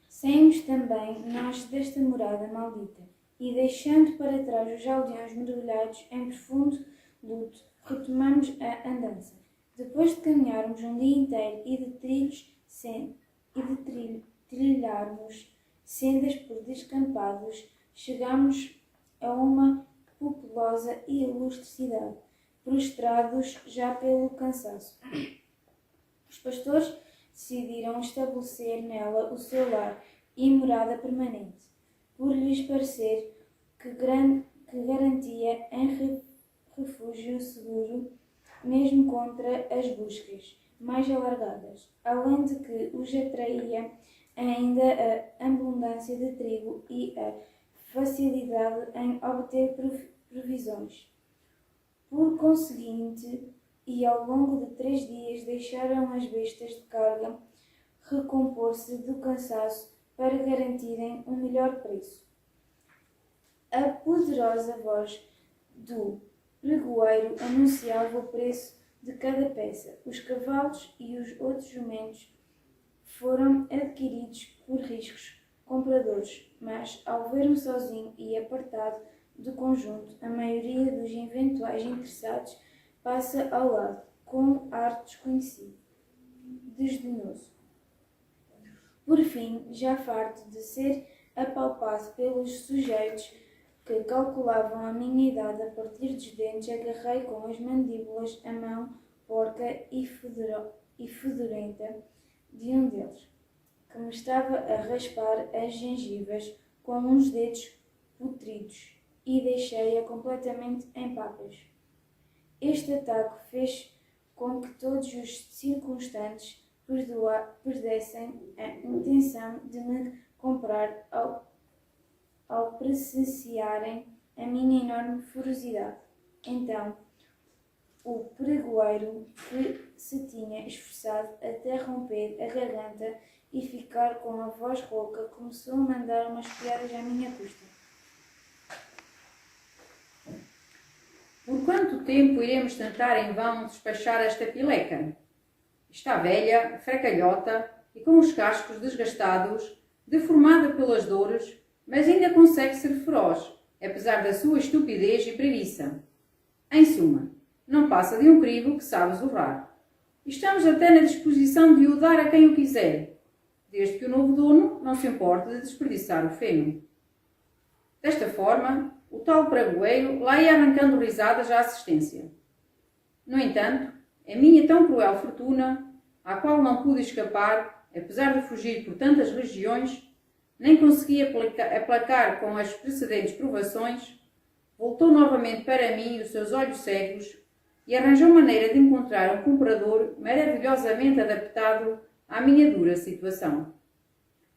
Speaker 4: Saímos também nós desta morada maldita, e deixando para trás os aldeões mergulhados em profundo luto, retomamos a andança. Depois de caminharmos um dia inteiro e de trilharmos sendas por descampados, chegamos a uma populosa e ilustre cidade, prostrados já pelo cansaço. Os pastores decidiram estabelecer nela o seu lar e morada permanente, por lhes parecer que garantia em refúgio seguro, mesmo contra as buscas mais alargadas, além de que os atraía ainda a abundância de trigo e a facilidade em obter provisões. Por conseguinte, e ao longo de 3 dias deixaram as bestas de carga recompor-se do cansaço para garantirem um melhor preço. A poderosa voz do pregoeiro anunciava o preço de cada peça. Os cavalos e os outros jumentos foram adquiridos por ricos compradores, mas ao ver-me sozinho e apartado do conjunto, a maioria dos eventuais interessados passa ao lado, com ar desconhecido, desdenhoso. Por fim, já farto de ser apalpado pelos sujeitos que calculavam a minha idade a partir dos dentes, agarrei com as mandíbulas a mão porca e fedorenta de um deles, que me estava a raspar as gengivas com uns dedos putridos, e deixei-a completamente em papas. Este ataque fez com que todos os circunstantes perdessem a intenção de me comprar ao presenciarem a minha enorme ferocidade. Então, o pregoeiro, que se tinha esforçado até romper a garganta e ficar com a voz rouca, começou a mandar umas piadas à minha custa.
Speaker 1: Por quanto tempo iremos tentar em vão despachar esta pileca? Está velha, fracalhota e com os cascos desgastados, deformada pelas dores, mas ainda consegue ser feroz, apesar da sua estupidez e preguiça. Em suma, não passa de um crivo que sabe zurrar. Estamos até na disposição de o dar a quem o quiser, desde que o novo dono não se importe de desperdiçar o feno. Desta forma, o tal pregoeiro lá ia arrancando risadas à assistência. No entanto, a minha tão cruel fortuna, à qual não pude escapar, apesar de fugir por tantas regiões, nem consegui aplacar com as precedentes provações, voltou novamente para mim os seus olhos cegos e arranjou maneira de encontrar um comprador maravilhosamente adaptado à minha dura situação.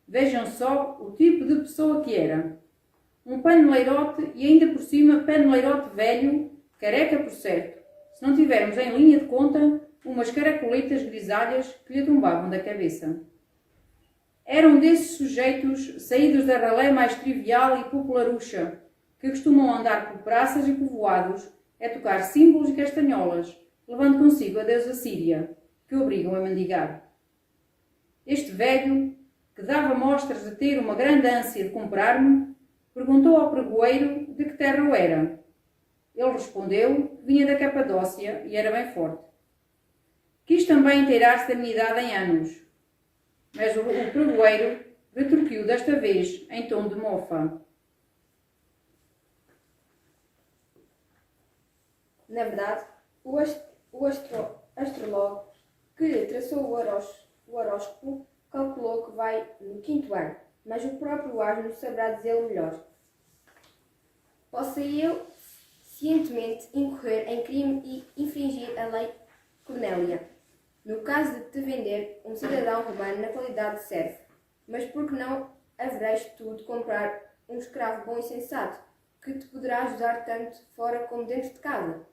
Speaker 1: Vejam só o tipo de pessoa que era. Um paneleirote e ainda por cima paneleirote velho, careca por certo, se não tivermos em linha de conta umas caracolitas grisalhas que lhe tombavam da cabeça. Era um desses sujeitos saídos da ralé mais trivial e popularucha, que costumam andar por praças e povoados a tocar símbolos e castanholas, levando consigo a deusa Síria, que obrigam a mendigar. Este velho, que dava mostras de ter uma grande ânsia de comprar-me, perguntou ao pregoeiro de que terra eu era. Ele respondeu que vinha da Capadócia e era bem forte. Quis também inteirar-se da minha idade em anos, mas o pregoeiro retorquiu desta vez em tom de mofa.
Speaker 2: Na verdade, o astrólogo que lhe traçou o horóscopo calculou que vai no 5º ano, mas o próprio asno saberá dizê-lo melhor. Possa eu cientemente incorrer em crime e infringir a lei Cornélia, no caso de te vender um cidadão romano na qualidade de servo, mas porque não havereis tu de comprar um escravo bom e sensato, que te poderá ajudar tanto fora como dentro de casa?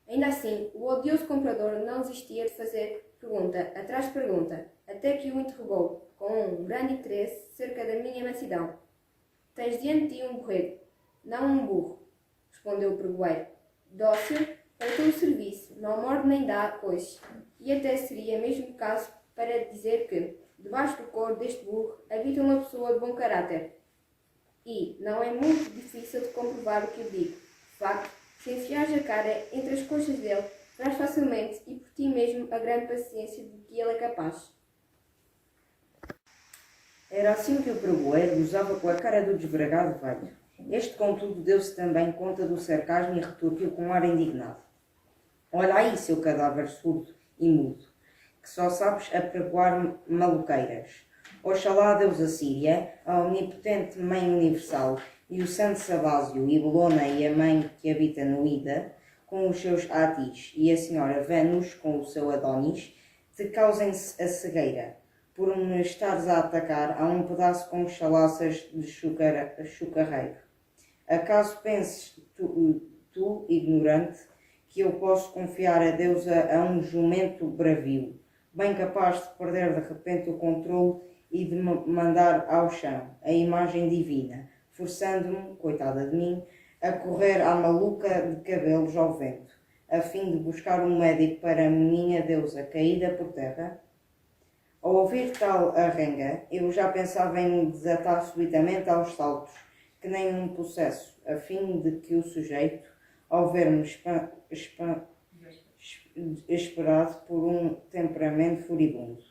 Speaker 2: Ainda assim, o odioso comprador não desistia de fazer pergunta atrás de pergunta, até que o interrogou, com um grande interesse, cerca da minha mansidão. Tens diante de ti um borrego, não um burro, respondeu o pregoeiro. Dócil para o teu serviço, não morde nem dá coice, e até seria mesmo caso para dizer que, debaixo do couro deste burro, habita uma pessoa de bom caráter. E não é muito difícil de comprovar o que eu digo. De facto, se enfiares a cara entre as coxas dele, verás facilmente e por ti mesmo a grande paciência de que ele é capaz.
Speaker 3: Era assim que o pregoeiro gozava com a cara do desbragado velho. Este, contudo, deu-se também conta do sarcasmo e retorquiu com um ar indignado. Olha aí, seu cadáver surdo e mudo, que só sabes apregoar maluqueiras. Oxalá a deusa Síria, a omnipotente Mãe Universal, e o santo Sabásio e Bolona e a mãe que habita no Ida, com os seus Atis, e a senhora Vênus, com o seu Adonis, te causem-se a cegueira, por me estares a atacar a um pedaço com chalaças de chucarreiro. Acaso penses tu, ignorante, que eu posso confiar a deusa a um jumento bravio, bem capaz de perder de repente o controle e de me mandar ao chão a imagem divina, forçando-me, coitada de mim, a correr à maluca de cabelos ao vento, a fim de buscar um médico para a minha deusa caída por terra? Ao ouvir tal arrenga, eu já pensava em me desatar subitamente aos saltos, que nem um possesso, a fim de que o sujeito, ao ver-me esperado por um temperamento furibundo,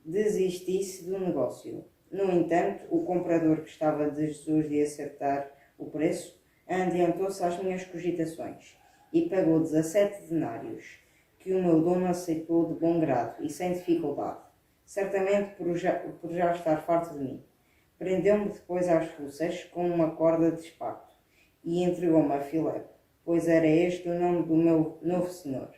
Speaker 3: desistisse do negócio. No entanto, o comprador, que estava desejoso de acertar o preço, adiantou-se às minhas cogitações e pagou 17 denários, que o meu dono aceitou de bom grado e sem dificuldade, certamente por já estar farto de mim. Prendeu-me depois às fuças com uma corda de esparto e entregou-me a Filipe, pois era este o nome do meu novo senhor.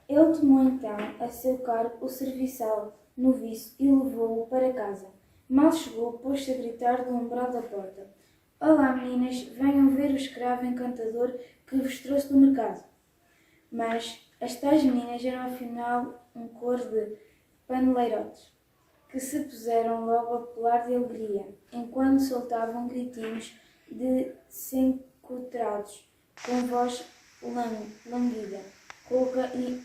Speaker 4: Ele tomou então a seu cargo o serviçal noviço e levou-o para casa. Mal chegou, pôs-se a gritar do umbral da porta. Olá meninas, venham ver o escravo encantador que vos trouxe do mercado. Mas as tais meninas eram afinal um cor de paneleirotes, que se puseram logo a pular de alegria, enquanto soltavam gritinhos de desencontrados, com voz languida, rouca e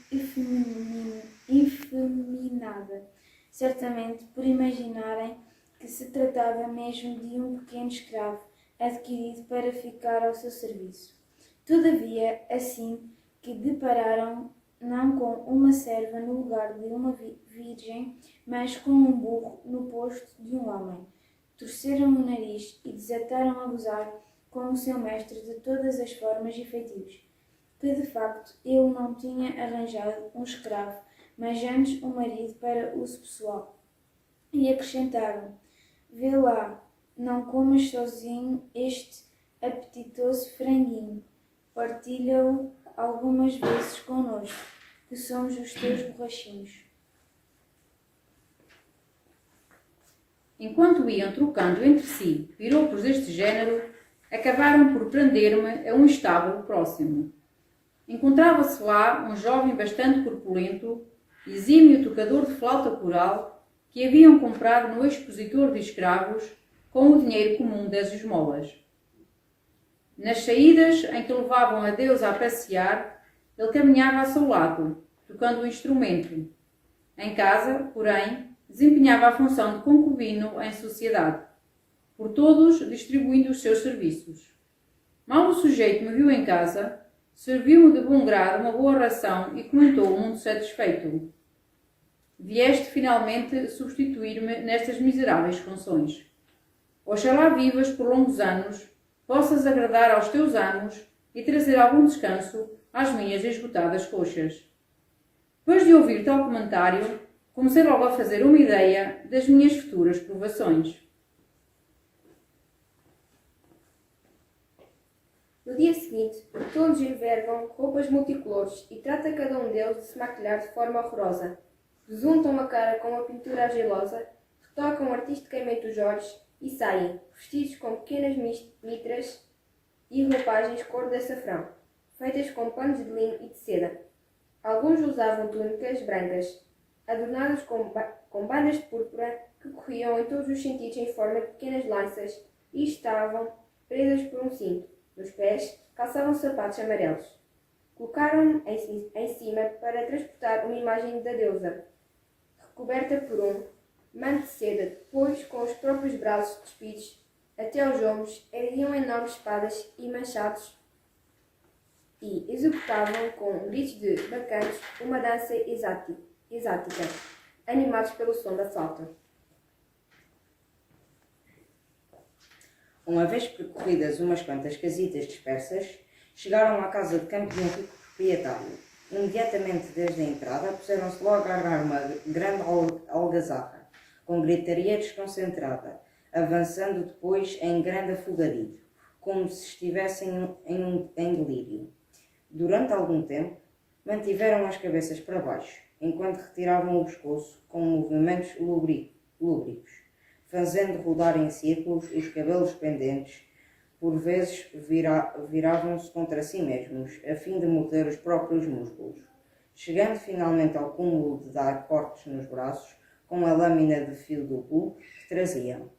Speaker 4: efeminada, certamente por imaginarem que se tratava mesmo de um pequeno escravo adquirido para ficar ao seu serviço. Todavia, assim que depararam não com uma serva no lugar de uma virgem, mas com um burro no posto de um homem, torceram o nariz e desataram a gozar com o seu mestre de todas as formas e feitios, que de facto ele não tinha arranjado um escravo, mas antes um marido para uso pessoal. E acrescentaram: vê lá, não comas sozinho este apetitoso franguinho, partilha-o algumas vezes connosco, que somos os teus borrachinhos.
Speaker 1: Enquanto iam trocando entre si piropos deste género, acabaram por prender-me a um estábulo próximo. Encontrava-se lá um jovem bastante corpulento, exímio tocador de flauta coral, que haviam comprado no expositor de escravos com o dinheiro comum das esmolas. Nas saídas em que levavam a Deus a passear, ele caminhava a seu lado, tocando o instrumento. Em casa, porém, desempenhava a função de concubino em sociedade, por todos distribuindo os seus serviços. Mal o sujeito me viu em casa, serviu-me de bom grado uma boa ração e comentou muito satisfeito: vieste finalmente substituir-me nestas miseráveis funções. Oxalá vivas por longos anos, possas agradar aos teus amos e trazer algum descanso às minhas esgotadas coxas. Depois de ouvir tal comentário, comecei logo a fazer uma ideia das minhas futuras provações.
Speaker 2: No dia seguinte, todos envergam roupas multicolores e trata cada um deles de se maquilhar de forma horrorosa. Besuntam a cara com uma pintura argilosa, retocam artisticamente os olhos e saem, vestidos com pequenas mitras e roupagens cor de açafrão, feitas com panos de linho e de seda. Alguns usavam túnicas brancas, adornadas com bandas de púrpura que corriam em todos os sentidos em forma de pequenas lanças e estavam presas por um cinto. Nos pés, calçavam sapatos amarelos. Colocaram-me em cima para transportar uma imagem da deusa, recoberta por um manto de seda. Depois, com os próprios braços despidos até aos ombros, erguiam enormes espadas e machados e executavam, com gritos de bacantes, uma dança exática, animados pelo som da flauta.
Speaker 3: Uma vez percorridas umas quantas casitas dispersas, chegaram à casa de campo de um rico proprietário. Imediatamente desde a entrada, puseram-se logo a armar uma grande algazarra, com gritaria desconcentrada, avançando depois em grande afogadilho, como se estivessem em delírio. Durante algum tempo, mantiveram as cabeças para baixo, enquanto retiravam o pescoço com movimentos lúbricos, fazendo rodar em círculos os cabelos pendentes. Por vezes viravam-se contra si mesmos, a fim de morder os próprios músculos, chegando finalmente ao cúmulo de dar cortes nos braços com a lâmina de fio duplo que traziam.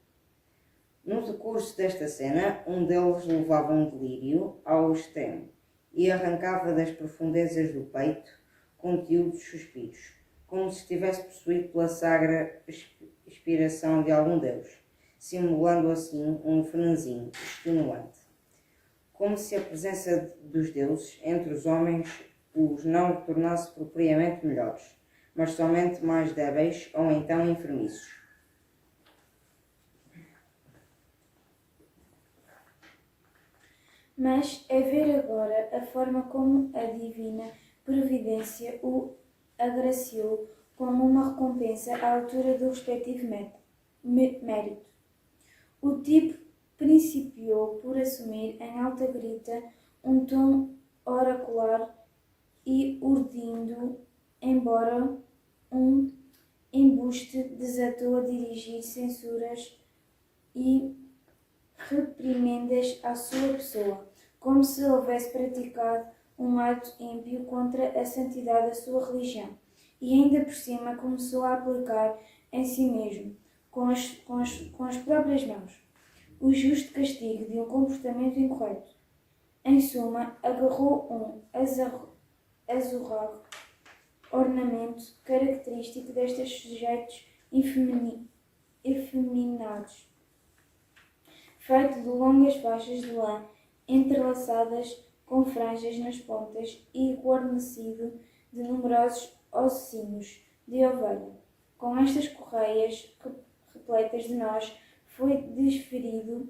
Speaker 3: No decurso desta cena, um deles levava um delírio ao extremo e arrancava das profundezas do peito conteúdos suspiros, como se estivesse possuído pela sagra inspiração de algum deus, simulando assim um franzino extenuante. Como se a presença dos deuses entre os homens os não tornasse propriamente melhores, mas somente mais débeis ou então enfermiços.
Speaker 4: Mas é ver agora a forma como a divina providência o agraciou como uma recompensa à altura do respectivo mérito. O tipo principiou por assumir em alta grita um tom oracular e urdindo, embora um embuste, desatou a dirigir censuras e reprimendas à sua pessoa, como se houvesse praticado um ato ímpio contra a santidade da sua religião, e ainda por cima começou a aplicar em si mesmo, com as próprias mãos, o justo castigo de um comportamento incorreto. Em suma, agarrou um azorrago ornamento característico destes sujeitos efeminados, feito de longas faixas de lã entrelaçadas com franjas nas pontas e guarnecido de numerosos ossinhos de ovelha. Com estas correias repletas de nós foi desferido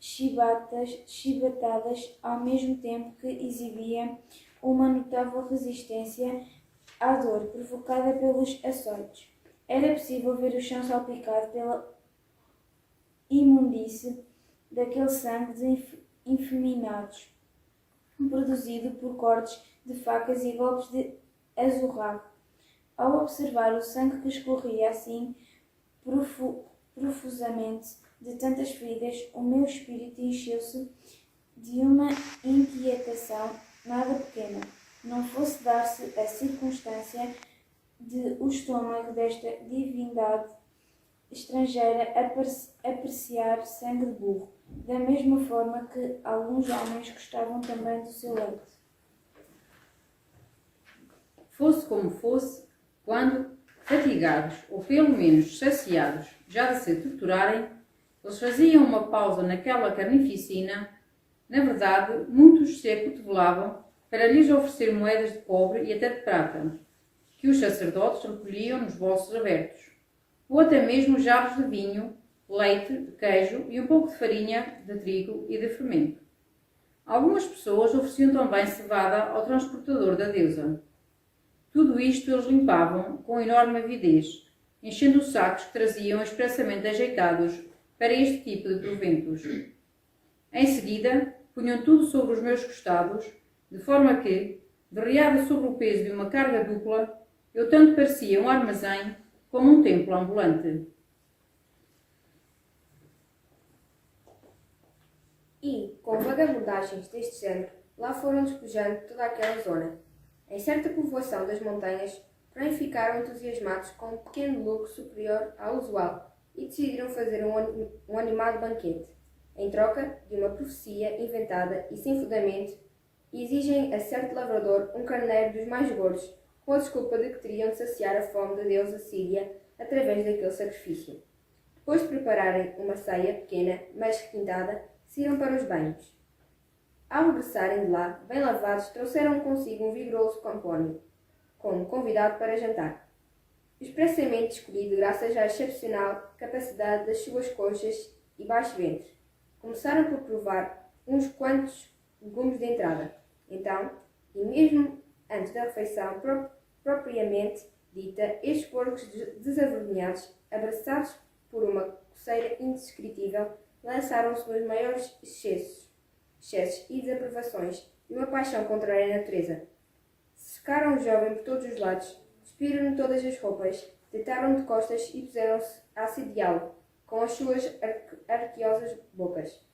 Speaker 4: chibatadas ao mesmo tempo que exibia uma notável resistência à dor provocada pelos açoites. Era possível ver o chão salpicado pela imundície daquele sangue de infeminados, produzido por cortes de facas e golpes de azorrago. Ao observar o sangue que escorria assim profusamente de tantas feridas, o meu espírito encheu-se de uma inquietação nada pequena, não fosse dar-se a circunstância de o estômago desta divindade estrangeira apreciar sangue de burro, da mesma forma que alguns homens gostavam também do seu leite.
Speaker 1: Fosse como fosse, quando, fatigados ou pelo menos saciados já de se torturarem, eles faziam uma pausa naquela carnificina, na verdade, muitos se acotovelavam para lhes oferecer moedas de cobre e até de prata, que os sacerdotes recolhiam nos bolsos abertos, ou até mesmo jarros de vinho, leite, de queijo e um pouco de farinha, de trigo e de fermento. Algumas pessoas ofereciam também cevada ao transportador da deusa. Tudo isto eles limpavam com enorme avidez, enchendo os sacos que traziam expressamente ajeitados para este tipo de proventos. Em seguida, punham tudo sobre os meus costados, de forma que, derreada sobre o peso de uma carga dupla, eu tanto parecia um armazém como um templo ambulante.
Speaker 2: E, com vagabundagens deste género, lá foram despejando toda aquela zona. Em certa povoação das montanhas, porém ficaram entusiasmados com um pequeno lucro superior ao usual e decidiram fazer um animado banquete. Em troca de uma profecia inventada e sem fundamento, exigem a certo lavrador um carneiro dos mais gordos, com a desculpa de que teriam de saciar a fome da deusa Síria através daquele sacrifício. Depois de prepararem uma ceia pequena, mas requintada, saíram para os banhos. Ao regressarem de lá, bem lavados, trouxeram consigo um vigoroso Campónio, como convidado para jantar. Expressamente escolhido graças à excepcional capacidade das suas coxas e baixo ventre. Começaram por provar uns quantos legumes de entrada. Então, e mesmo antes da refeição propriamente dita, estes porcos desavergonhados, abraçados por uma coceira indescritível, lançaram-se nos maiores excessos e desaprovações de uma paixão contrária à natureza. Cercaram o jovem por todos os lados, despiram-lhe todas as roupas, deitaram-no de costas e puseram-se a assediá-lo com as suas arqueosas bocas.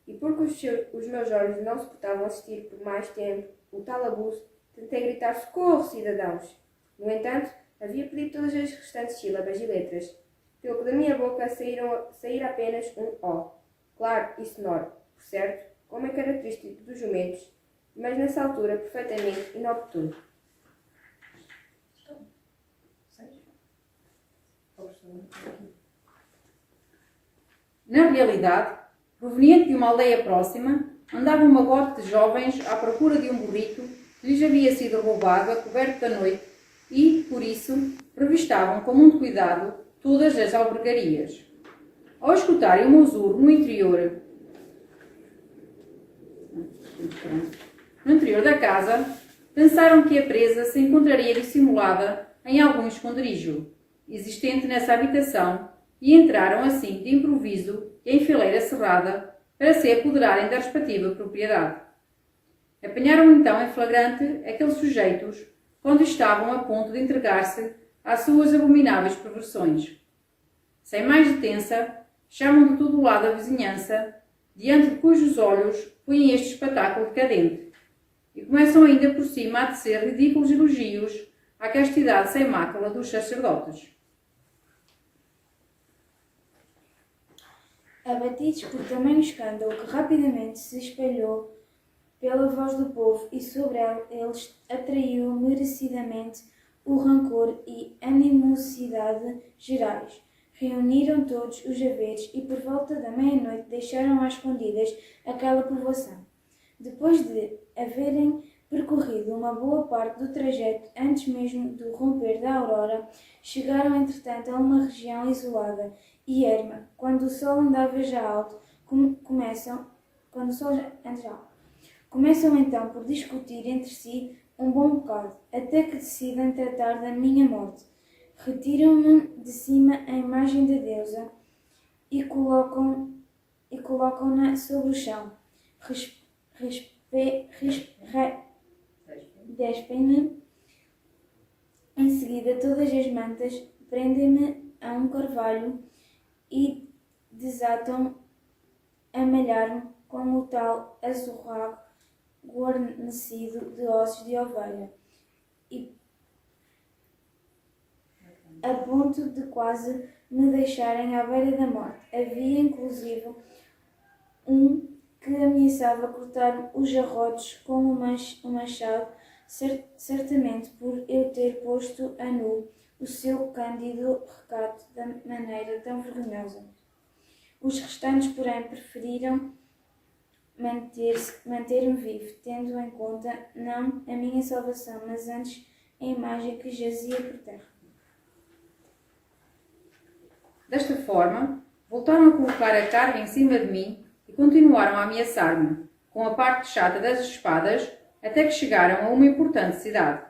Speaker 2: E porque os meus olhos não suportavam assistir por mais tempo o tal abuso, tentei gritar: socorro, cidadãos! No entanto, havia pedido todas as restantes sílabas e letras, pelo que da minha boca saíra apenas um O, claro e sonoro, por certo, como é característico dos jumentos, mas nessa altura perfeitamente inoportuno.
Speaker 1: Na realidade, proveniente de uma aldeia próxima, andava um magote de jovens à procura de um burrito que lhes havia sido roubado a coberto da noite e, por isso, revistavam com muito cuidado todas as albergarias. Ao escutarem o mouzuro no interior da casa, pensaram que a presa se encontraria dissimulada em algum esconderijo existente nessa habitação e entraram assim de improviso e em fileira cerrada para se apoderarem da respectiva propriedade. Apanharam então em flagrante aqueles sujeitos quando estavam a ponto de entregar-se às suas abomináveis perversões. Sem mais detença, chamam de todo o lado a vizinhança diante de cujos olhos põem este espetáculo decadente, e começam ainda por cima a tecer ridículos elogios à castidade sem mácula dos sacerdotes.
Speaker 4: Abatidos por tamanho escândalo que rapidamente se espalhou pela voz do povo e sobre eles atraiu merecidamente o rancor e animosidade gerais. Reuniram todos os haveres e por volta da meia-noite deixaram às escondidas aquela povoação. Depois de haverem percorrido uma boa parte do trajeto antes mesmo do romper da aurora, chegaram entretanto a uma região isolada e erma. Quando o sol andava já alto, começam então por discutir entre si um bom bocado, até que decidem tratar da minha morte. Retiram-me de cima a imagem da deusa e colocam-na sobre o chão. Despem-me em seguida todas as mantas, prendem-me a um carvalho e desatam a malhar-me como o tal azorrago guarnecido de ossos de ovelha, e a ponto de quase me deixarem à beira da morte. Havia inclusive um que ameaçava cortar-me os arrotos com um machado, certamente por eu ter posto a nu o seu cândido recato da maneira tão vergonhosa. Os restantes, porém, preferiram manter-me vivo, tendo em conta não a minha salvação, mas antes a imagem que jazia por terra.
Speaker 1: Desta forma, voltaram a colocar a carga em cima de mim e continuaram a ameaçar-me, com a parte chata das espadas, até que chegaram a uma importante cidade.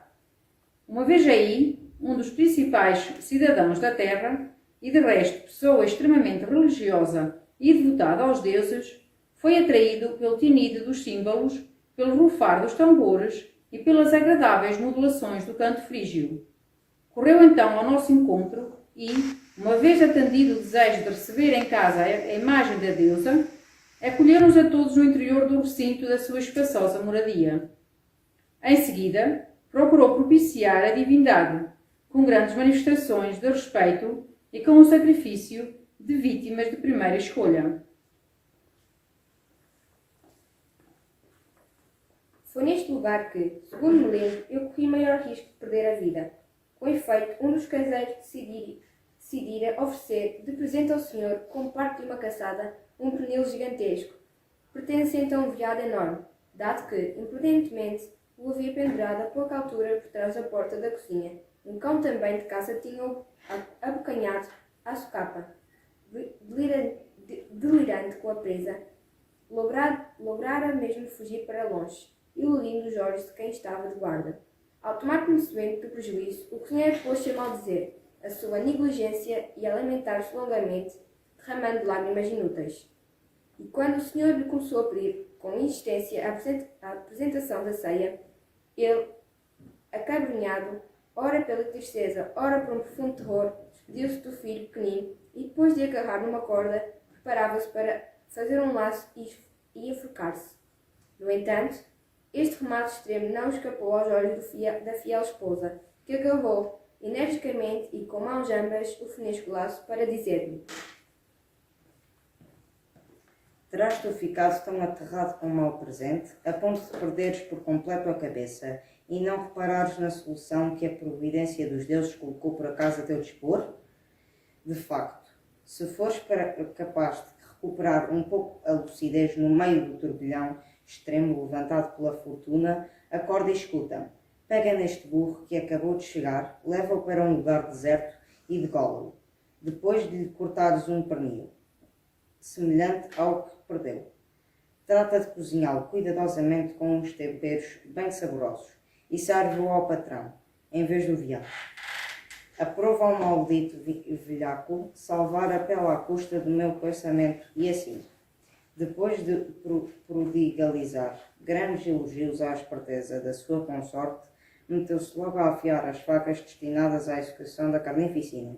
Speaker 1: Uma vez aí, um dos principais cidadãos da terra, e de resto pessoa extremamente religiosa e devotada aos deuses, foi atraído pelo tinido dos símbolos, pelo rufar dos tambores e pelas agradáveis modulações do canto frígio. Correu então ao nosso encontro e, uma vez atendido o desejo de receber em casa a imagem da deusa, acolheram-nos a todos no interior do recinto da sua espaçosa moradia. Em seguida, procurou propiciar a divindade, com grandes manifestações de respeito e com o sacrifício de vítimas de primeira escolha.
Speaker 2: Foi neste lugar que, segundo me lembro, eu corri maior risco de perder a vida. Com efeito, um dos caseiros decidira oferecer de presente ao senhor, como parte de uma caçada, um pernil gigantesco, pertencente a um veado enorme, dado que, imprudentemente, o havia pendurado a pouca altura por trás da porta da cozinha. Um cão também de caça tinha-o abocanhado à socapa. Delirante com a presa, lograra mesmo fugir para longe, iludindo os olhos de quem estava de guarda. Ao tomar conhecimento do prejuízo, o cozinheiro pôs-se a maldizer a sua negligência e a lamentar-se longamente, derramando lágrimas inúteis. E quando o senhor lhe começou a pedir com insistência a apresentação da ceia, ele, acabrunhado, ora pela tristeza, ora por um profundo terror, despediu-se do filho pequenino e, depois de agarrar numa corda, preparava-se para fazer um laço e enforcar-se. No entanto, este remate extremo não escapou aos olhos da fiel esposa, que agarrou energicamente e com mãos ambas o funesco laço para dizer-lhe:
Speaker 3: Terás tu ficado tão aterrado com o mau presente, a ponto de perderes por completo a cabeça e não reparares na solução que a providência dos deuses colocou por acaso a teu dispor? De facto, se fores capaz de recuperar um pouco a lucidez no meio do turbilhão extremo levantado pela fortuna, acorda e escuta. Pega neste burro que acabou de chegar, leva-o para um lugar deserto e degola-o, depois de lhe cortares um pernil, semelhante ao que perdeu. Trata de cozinhá-lo cuidadosamente com uns temperos bem saborosos e serve-o ao patrão, em vez do veado. Aprova ao maldito velhaco salvar a pele à custa do meu pensamento e assim, depois de prodigalizar grandes elogios à esperteza da sua consorte, meteu-se logo a afiar as facas destinadas à execução da carnificina.